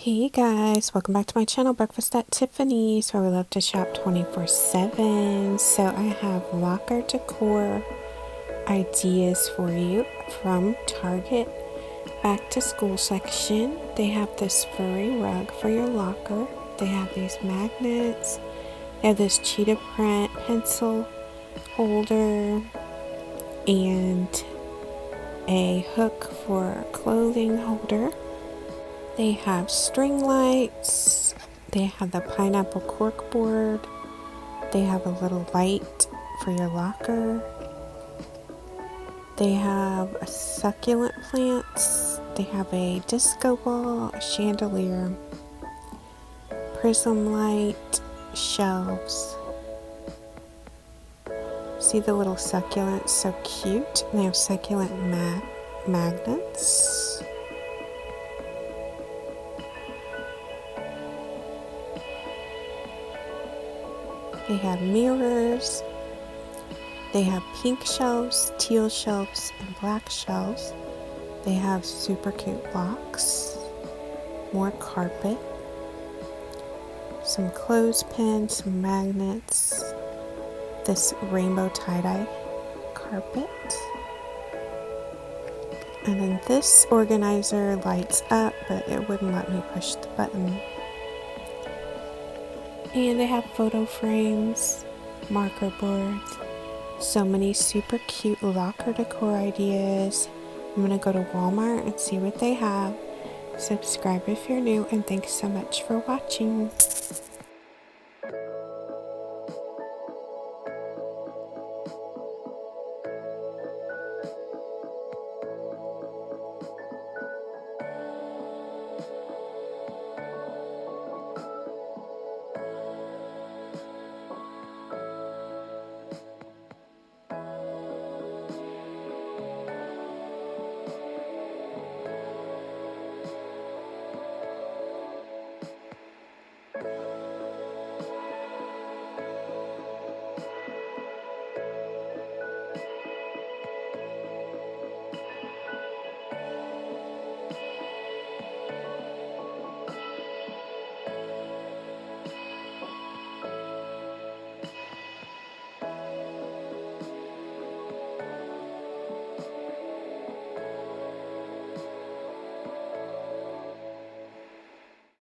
Hey guys, welcome back to my channel, Breakfast at Tiffany's, where we love to shop 24/7. So I have locker decor ideas for you from Target back to school section. They have this furry rug for your locker. They have these magnets. They have this cheetah print pencil holder and a hook for a clothing holder. They have string lights. They have the pineapple cork board. They have a little light for your locker. They have succulent plants. They have a disco ball, a chandelier, prism light, shelves. See the little succulents, so cute. And they have succulent magnets. They have mirrors. They have pink shelves, teal shelves, and black shelves. They have super cute blocks, more carpet, some clothespins, some magnets, this rainbow tie-dye carpet. And then this organizer lights up, but it wouldn't let me push the button. And they have photo frames, marker boards, so many super cute locker decor ideas. I'm gonna go to Walmart and see what they have. Subscribe if you're new, and thanks so much for watching.